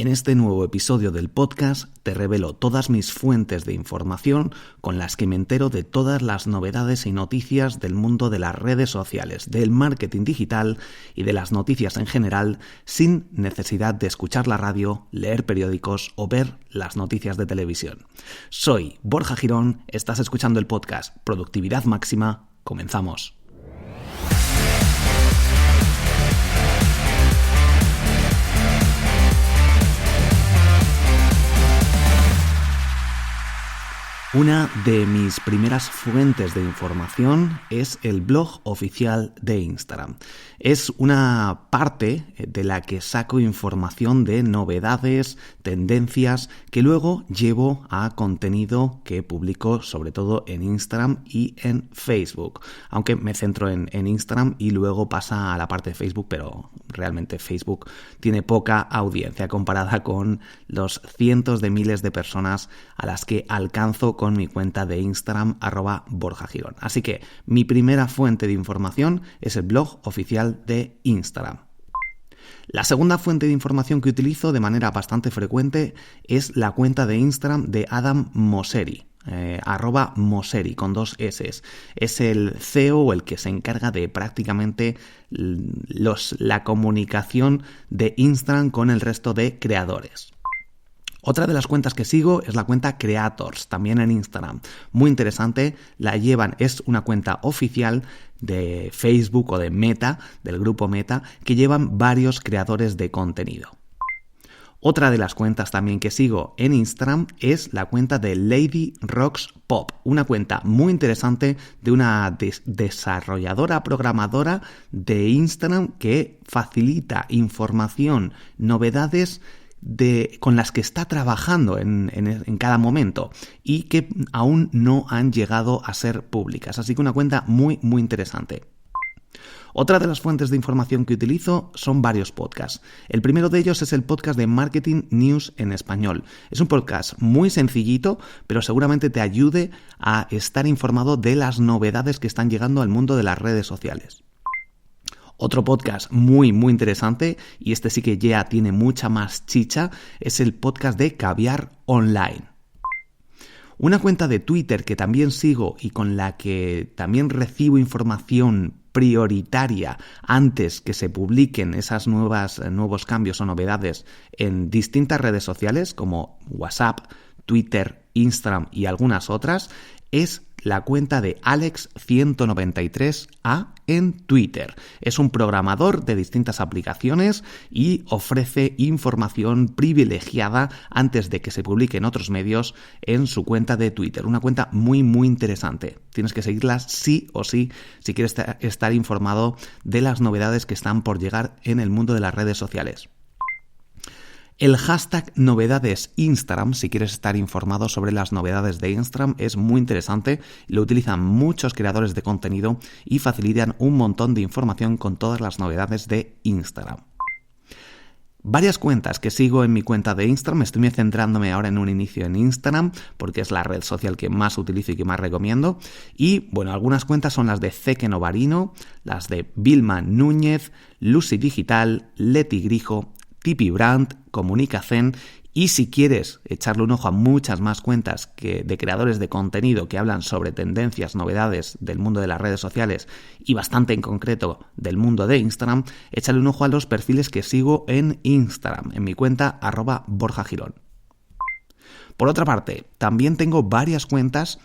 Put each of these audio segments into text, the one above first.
En este nuevo episodio del podcast te revelo todas mis fuentes de información con las que me entero de todas las novedades y noticias del mundo de las redes sociales, del marketing digital y de las noticias en general, sin necesidad de escuchar la radio, leer periódicos o ver las noticias de televisión. Soy Borja Girón, estás escuchando el podcast Productividad Máxima. Comenzamos. Una de mis primeras fuentes de información es el blog oficial de Instagram. Es una parte de la que saco información de novedades, tendencias, que luego llevo a contenido que publico sobre todo en Instagram y en Facebook. Aunque me centro en Instagram y luego pasa a la parte de Facebook, pero realmente Facebook tiene poca audiencia comparada con los cientos de miles de personas a las que alcanzo con mi cuenta de Instagram @BorjaGirón. Así que mi primera fuente de información es el blog oficial de Instagram. La segunda fuente de información que utilizo de manera bastante frecuente es la cuenta de Instagram de Adam Mosseri. @Mosseri con 2 S. Es el CEO o el que se encarga de prácticamente la comunicación de Instagram con el resto de creadores. Otra de las cuentas que sigo es la cuenta Creators, también en Instagram. Muy interesante, es una cuenta oficial de Facebook o de Meta, del grupo Meta, que llevan varios creadores de contenido. Otra de las cuentas también que sigo en Instagram es la cuenta de Lady Rocks Pop, una cuenta muy interesante de una desarrolladora programadora de Instagram que facilita información, novedades con las que está trabajando en cada momento y que aún no han llegado a ser públicas. Así que una cuenta muy, muy interesante. Otra de las fuentes de información que utilizo son varios podcasts. El primero de ellos es el podcast de Marketing News en español. Es un podcast muy sencillito, pero seguramente te ayude a estar informado de las novedades que están llegando al mundo de las redes sociales. Otro podcast muy, muy interesante, y este sí que ya tiene mucha más chicha, es el podcast de Caviar Online. Una cuenta de Twitter que también sigo y con la que también recibo información prioritaria antes que se publiquen esos nuevos cambios o novedades en distintas redes sociales como WhatsApp, Twitter, Instagram y algunas otras, es la cuenta de Alex193A en Twitter. Es un programador de distintas aplicaciones y ofrece información privilegiada antes de que se publique en otros medios en su cuenta de Twitter. Una cuenta muy, muy interesante. Tienes que seguirla sí o sí si quieres estar informado de las novedades que están por llegar en el mundo de las redes sociales. El hashtag novedades Instagram, si quieres estar informado sobre las novedades de Instagram, es muy interesante. Lo utilizan muchos creadores de contenido y facilitan un montón de información con todas las novedades de Instagram. Varias cuentas que sigo en mi cuenta de Instagram, estoy centrándome ahora en un inicio en Instagram porque es la red social que más utilizo y que más recomiendo. Y bueno, algunas cuentas son las de Zeke Novarino, las de Vilma Núñez, Lucy Digital, Leti Grijo, Tipi Brand, Comunicacen, y si quieres echarle un ojo a muchas más cuentas de creadores de contenido que hablan sobre tendencias, novedades del mundo de las redes sociales y bastante en concreto del mundo de Instagram, échale un ojo a los perfiles que sigo en Instagram, en mi cuenta @BorjaGirón. Por otra parte, también tengo varias cuentas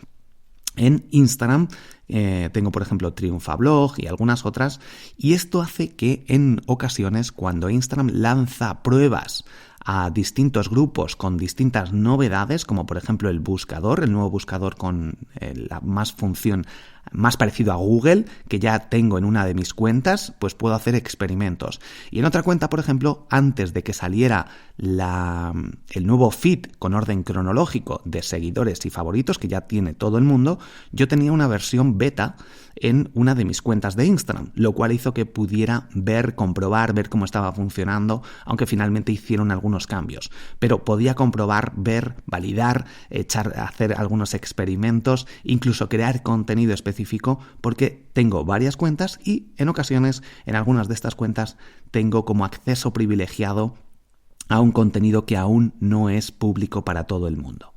en Instagram. Tengo por ejemplo Triunfablog y algunas otras, y esto hace que en ocasiones cuando Instagram lanza pruebas a distintos grupos con distintas novedades, como por ejemplo el nuevo buscador con la función más parecido a Google, que ya tengo en una de mis cuentas, pues puedo hacer experimentos. Y en otra cuenta, por ejemplo, antes de que saliera el nuevo feed con orden cronológico de seguidores y favoritos, que ya tiene todo el mundo, yo tenía una versión beta en una de mis cuentas de Instagram, lo cual hizo que pudiera comprobar, ver cómo estaba funcionando, aunque finalmente hicieron algunos cambios. Pero podía comprobar, ver, validar, hacer algunos experimentos, incluso crear contenido específico, porque tengo varias cuentas y en ocasiones, en algunas de estas cuentas, tengo como acceso privilegiado a un contenido que aún no es público para todo el mundo.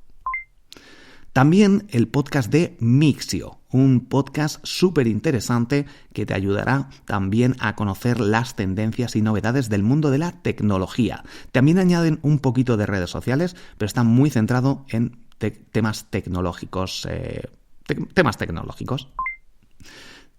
También el podcast de Mixio, un podcast súper interesante que te ayudará también a conocer las tendencias y novedades del mundo de la tecnología. También añaden un poquito de redes sociales, pero está muy centrado en temas tecnológicos.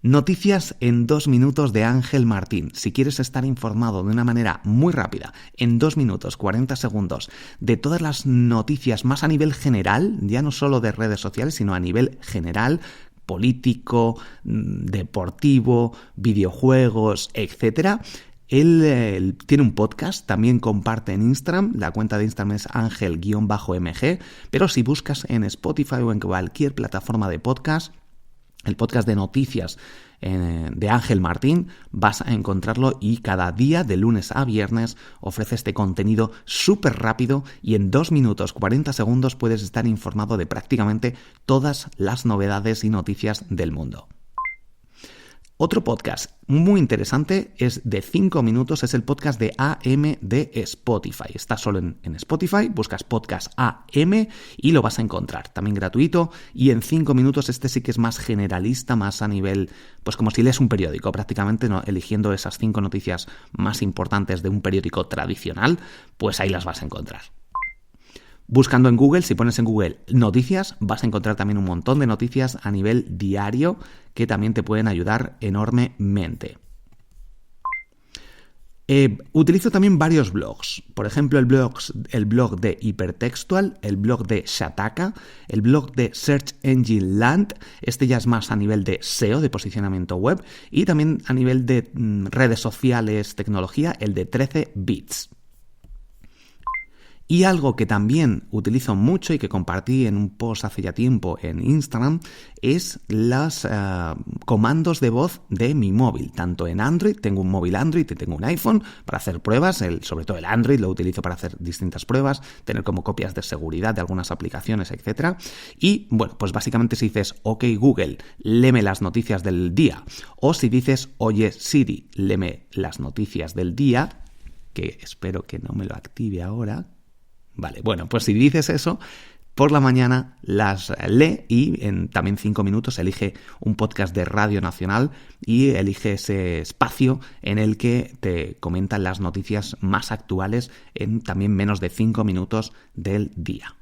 Noticias en 2 minutos de Ángel Martín. Si quieres estar informado de una manera muy rápida, en 2 minutos, 40 segundos, de todas las noticias más a nivel general, ya no solo de redes sociales, sino a nivel general, político, deportivo, videojuegos, etcétera. Él tiene un podcast, también comparte en Instagram, la cuenta de Instagram es ángel_mg, pero si buscas en Spotify o en cualquier plataforma de podcast, el podcast de noticias de Ángel Martín, vas a encontrarlo y cada día de lunes a viernes ofrece este contenido súper rápido y en 2 minutos 40 segundos puedes estar informado de prácticamente todas las novedades y noticias del mundo. Otro podcast muy interesante es de 5 minutos, es el podcast de AM de Spotify. Está solo en Spotify, buscas podcast AM y lo vas a encontrar. También gratuito y en 5 minutos este sí que es más generalista, más a nivel, pues como si lees un periódico prácticamente, ¿no? Eligiendo esas 5 noticias más importantes de un periódico tradicional, pues ahí las vas a encontrar. Buscando en Google, si pones en Google noticias, vas a encontrar también un montón de noticias a nivel diario que también te pueden ayudar enormemente. Utilizo también varios blogs. Por ejemplo, el blog de Hipertextual, el blog de Shataka, el blog de Search Engine Land. Este ya es más a nivel de SEO, de posicionamiento web, y también a nivel de redes sociales, tecnología, el de 13 Bits. Y algo que también utilizo mucho y que compartí en un post hace ya tiempo en Instagram es los comandos de voz de mi móvil. Tanto en Android, tengo un móvil Android y tengo un iPhone para hacer pruebas, sobre todo el Android lo utilizo para hacer distintas pruebas, tener como copias de seguridad de algunas aplicaciones, etc. Y bueno, pues básicamente si dices OK Google, léeme las noticias del día, o si dices oye Siri, léeme las noticias del día, que espero que no me lo active ahora. Vale, bueno, pues si dices eso, por la mañana las lee y en también 5 minutos elige un podcast de Radio Nacional y elige ese espacio en el que te comentan las noticias más actuales en también menos de 5 minutos del día.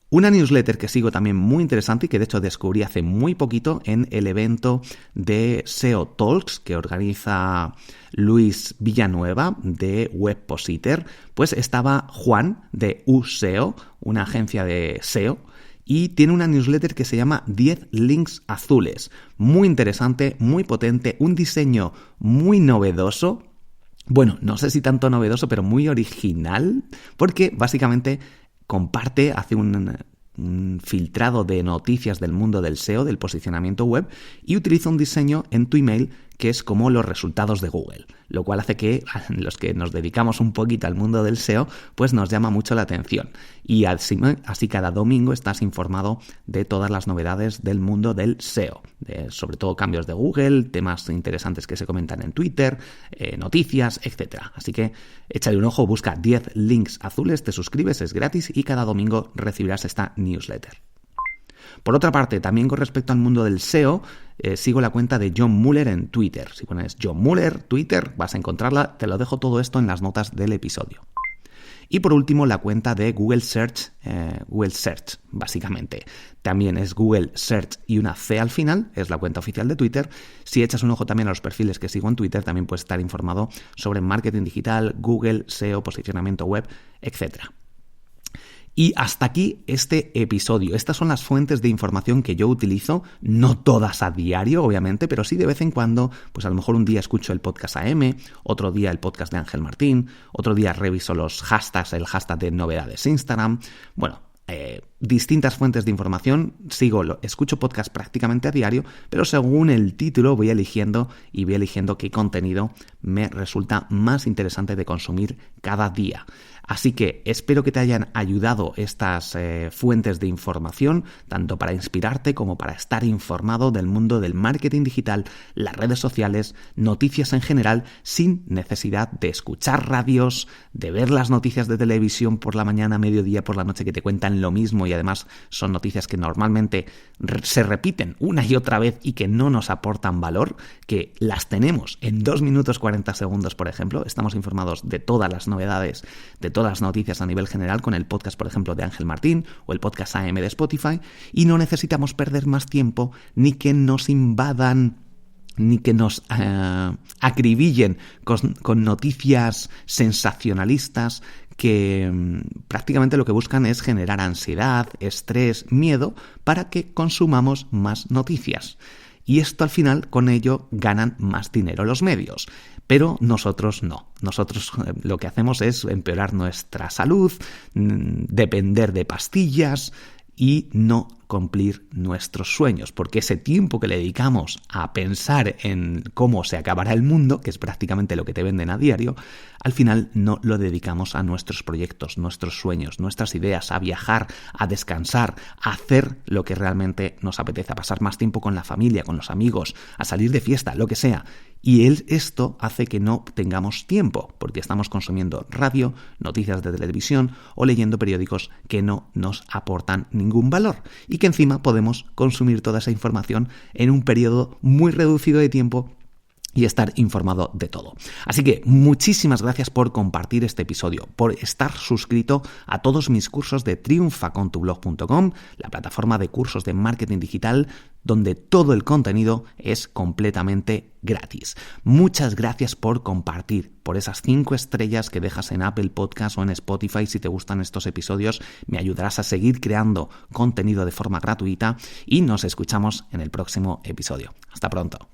Una newsletter que sigo también muy interesante y que de hecho descubrí hace muy poquito en el evento de SEO Talks que organiza Luis Villanueva de Webpositor, pues estaba Juan de USEO, una agencia de SEO, y tiene una newsletter que se llama 10 links azules. Muy interesante, muy potente, un diseño muy novedoso. Bueno, no sé si tanto novedoso, pero muy original, porque básicamente hace un filtrado de noticias del mundo del SEO, del posicionamiento web, y utiliza un diseño en tu email que es como los resultados de Google, lo cual hace que los que nos dedicamos un poquito al mundo del SEO, pues nos llama mucho la atención. Y así cada domingo estás informado de todas las novedades del mundo del SEO, sobre todo cambios de Google, temas interesantes que se comentan en Twitter, noticias, etc. Así que échale un ojo, busca 10 links azules, te suscribes, es gratis y cada domingo recibirás esta newsletter. Por otra parte, también con respecto al mundo del SEO, sigo la cuenta de John Mueller en Twitter. Si pones John Mueller, Twitter, vas a encontrarla. Te lo dejo todo esto en las notas del episodio. Y por último, la cuenta de Google Search, básicamente. También es Google Search y una C al final, es la cuenta oficial de Twitter. Si echas un ojo también a los perfiles que sigo en Twitter, también puedes estar informado sobre marketing digital, Google, SEO, posicionamiento web, etc. Y hasta aquí este episodio. Estas son las fuentes de información que yo utilizo, no todas a diario, obviamente, pero sí de vez en cuando, pues a lo mejor un día escucho el podcast AM, otro día el podcast de Ángel Martín, otro día reviso los hashtags, el hashtag de novedades Instagram. Bueno, distintas fuentes de información, escucho podcast prácticamente a diario, pero según el título voy eligiendo qué contenido me resulta más interesante de consumir cada día. Así que espero que te hayan ayudado estas fuentes de información, tanto para inspirarte como para estar informado del mundo del marketing digital, las redes sociales, noticias en general, sin necesidad de escuchar radios, de ver las noticias de televisión por la mañana, mediodía, por la noche, que te cuentan lo mismo y además son noticias que normalmente se repiten una y otra vez y que no nos aportan valor, que las tenemos en 2 minutos 40 segundos, por ejemplo. Estamos informados de todas las novedades, de todas las noticias a nivel general con el podcast, por ejemplo, de Ángel Martín o el podcast AM de Spotify, y no necesitamos perder más tiempo ni que nos invadan ni que nos acribillen con noticias sensacionalistas que prácticamente lo que buscan es generar ansiedad, estrés, miedo para que consumamos más noticias. Y esto al final, con ello, ganan más dinero los medios. Pero nosotros no. Nosotros lo que hacemos es empeorar nuestra salud, depender de pastillas y no cumplir nuestros sueños, porque ese tiempo que le dedicamos a pensar en cómo se acabará el mundo, que es prácticamente lo que te venden a diario, al final no lo dedicamos a nuestros proyectos, nuestros sueños, nuestras ideas, a viajar, a descansar, a hacer lo que realmente nos apetece, a pasar más tiempo con la familia, con los amigos, a salir de fiesta, lo que sea. Y esto hace que no tengamos tiempo, porque estamos consumiendo radio, noticias de televisión o leyendo periódicos que no nos aportan ningún valor y que encima podemos consumir toda esa información en un periodo muy reducido de tiempo y estar informado de todo. Así que muchísimas gracias por compartir este episodio, por estar suscrito a todos mis cursos de triunfacontublog.com, la plataforma de cursos de marketing digital donde todo el contenido es completamente gratis. Muchas gracias por compartir, por esas 5 estrellas que dejas en Apple Podcast o en Spotify. Si te gustan estos episodios, me ayudarás a seguir creando contenido de forma gratuita y nos escuchamos en el próximo episodio. Hasta pronto.